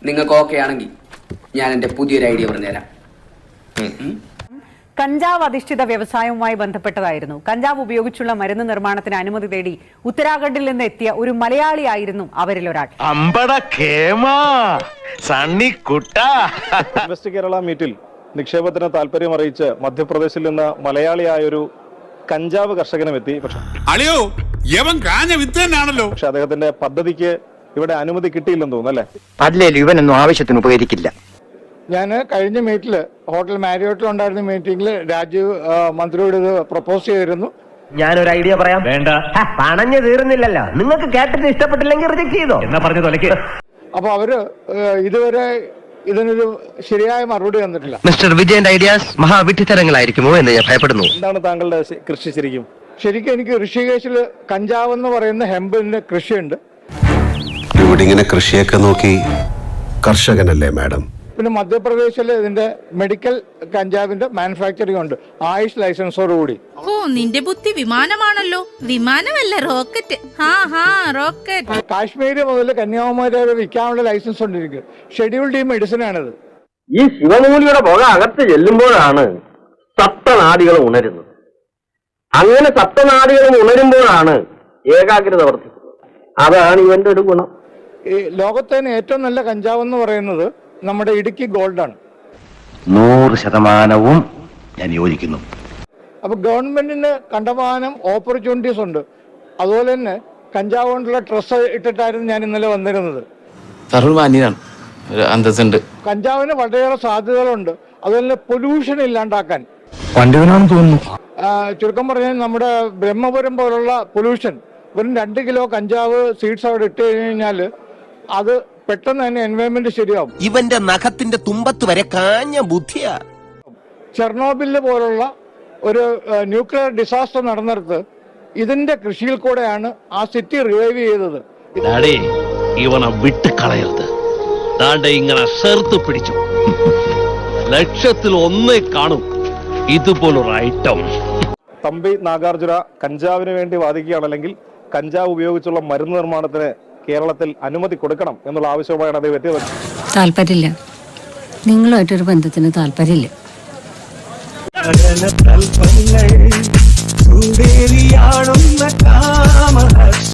നിങ്ങൾക്ക് ഓക്കെ ആണെങ്കിൽ ഞാൻ എൻ്റെ പുതിയൊരു ഐഡിയ പറഞ്ഞുതരാം. കഞ്ചാവ് അധിഷ്ഠിത വ്യവസായവുമായി ബന്ധപ്പെട്ടതായിരുന്നു. കഞ്ചാവ് ഉപയോഗിച്ചുള്ള മരുന്ന് നിർമ്മാണത്തിന് അനുമതി തേടി ഉത്തരാഖണ്ഡിൽ നിന്ന് എത്തിയ ഒരു മലയാളിയായിരുന്നു അവരിൽ ഒരാൾ. ഇൻവെസ്റ്റ് കേരള മീറ്റിൽ നിക്ഷേപത്തിന് താല്പര്യം അറിയിച്ച് മധ്യപ്രദേശിൽ നിന്ന് മലയാളിയായൊരു കഞ്ചാവ് കർഷകനും എത്തി. പക്ഷെ അദ്ദേഹത്തിന്റെ പദ്ധതിക്ക് ഇവിടെ അനുമതി കിട്ടിയില്ലെന്ന് തോന്നുന്നു അല്ലേ? അല്ലേലും ഇവനൊന്നും ആവശ്യത്തിന് ഉപകരിക്കില്ല. ഞാൻ കഴിഞ്ഞ മീറ്റിൽ ഹോട്ടൽ മാരിയോട്ടിൽ ഉണ്ടായിരുന്ന മീറ്റിംഗിൽ രാജീവ് മന്ത്രിയോട് ഇത് പ്രപ്പോസ് ചെയ്തിരുന്നു. ഞാനൊരു ഐഡിയ പറയാം. വേണ്ട, പണഞ്ഞു തീർന്നില്ലല്ലോ. നിങ്ങൾക്ക് കേട്ടിട്ട് ഇഷ്ടപ്പെട്ടില്ലെങ്കിൽ റിജക്ട് ചെയ്തോ എന്നാ പറഞ്ഞു തൊലക്ക്. അപ്പൊ അവര് ഇതുവരെ ഇതിനൊരു ശരിയായ മറുപടി തന്നിട്ടില്ല. മിസ്റ്റർ വിജയന്റെ ഐഡിയാസ് മഹാവിഡ്ഢിത്തരങ്ങളായിരിക്കുമോ എന്ന് ഞാൻ ഭയപ്പെടുന്നു. എന്താണ് താങ്കളുടെ കൃഷി ശരിക്കും? ശരിക്കും എനിക്ക് ഋഷികേശിൽ കഞ്ചാവ് എന്ന് പറയുന്ന ഹെമ്പിന്റെ കൃഷിയുണ്ട്. ഇവിടെ ഇങ്ങനെ കൃഷിയൊക്കെ നോക്കി കർഷകനല്ലേ മാഡം? പിന്നെ മധ്യപ്രദേശിൽ ഇതിന്റെ മെഡിക്കൽ കഞ്ചാവിന്റെ മാനുഫാക്ചറിംഗ് ഉണ്ട്, ആയുഷ് ലൈസൻസോടുകൂടി. ഓ, നിന്റെ ബുദ്ധി വിമാനമാണല്ലോ. വിമാനമല്ല, റോക്കറ്റ്. റോക്കറ്റ്. കാശ്മീര് മുതൽ കന്യാകുമാരി വരെ വിൽക്കാനുള്ള ലൈസൻസ് കൊണ്ടിരിക്കും. ഷെഡ്യൂൾഡ് ഈ മെഡിസിൻ ആണിത്. ഈ ശിവമൂലിയുടെ പുക അകത്ത് ചെല്ലുമ്പോഴാണ് സപ്തനാഡികൾ ഉണരുന്നത്. അങ്ങനെ സപ്തനാഡികൾ ഉണരുമ്പോഴാണ് ഏകാഗ്രത വർദ്ധിക്കുന്നത്. അതാണ് ഇവന്റെ ഒരു ഗുണം. ഈ ലോകത്തെ ഏറ്റവും നല്ല കഞ്ചാവ് എന്ന് പറയുന്നത് നമ്മുടെ ഇടുക്കി ഗോൾഡാണ്. 100% ഞാൻ യോജിക്കുന്നു. അപ്പൊ ഗവൺമെന്റിന് കണ്ടമാനം ഓപ്പർച്യൂണിറ്റീസ് ഉണ്ട്. അതുപോലെ തന്നെ കഞ്ചാവ് കൊണ്ടുള്ള ഡ്രസ്സ് ഇട്ടിട്ടായിരുന്നു ഞാൻ ഇന്നലെ വന്നിരുന്നത്. കഞ്ചാവിന് വളരെയേറെ സാധ്യതകളുണ്ട്. അതുപോലെ തന്നെ പൊല്യൂഷൻ ഇല്ലാണ്ടാക്കാൻ. ചുരുക്കം പറഞ്ഞാൽ നമ്മുടെ ബ്രഹ്മപുരം പോലുള്ള പൊല്യൂഷൻ വെറും 2 കിലോ കഞ്ചാവ് സീഡ്സ് അവിടെ ഇട്ട് കഴിഞ്ഞാൽ അത് പെട്ടെന്ന് തന്നെ എൻവയോൺമെന്റ് ശരിയാവും. ഇവന്റെ നഖത്തിന്റെ തുമ്പത്ത് വരെ കാഞ്ഞ ബുദ്ധിയാ. ചെർണോബില് പോലുള്ള ഒരു ന്യൂക്ലിയർ ഡിസാസ്റ്റർ നടന്നിടത്ത് ഇതിന്റെ കൃഷിയിൽ കൂടെയാണ് ആ സിറ്റി റിവൈവ് ചെയ്തത്. ഇവനെ വിട്ടുകളയരുത്. ഇങ്ങനെ ചേർത്ത് പിടിച്ചു. ലക്ഷത്തിൽ ഒന്നേ കാണും ഇതുപോലൊരു ഐറ്റം. തമ്പി നാഗാർജുന കഞ്ചാവിന് വേണ്ടി വാദിക്കുകയാണെങ്കിൽ കഞ്ചാവ് ഉപയോഗിച്ചുള്ള മരുന്ന് നിർമ്മാണത്തിന് കേരളത്തിൽ അനുമതി കൊടുക്കണം എന്നുള്ള ആവശ്യവുമായാണ് അദ്ദേഹം എത്തിയത്. താല്പര്യമില്ല, നിങ്ങളുമായിട്ടൊരു ബന്ധത്തിന് താല്പര്യമില്ല.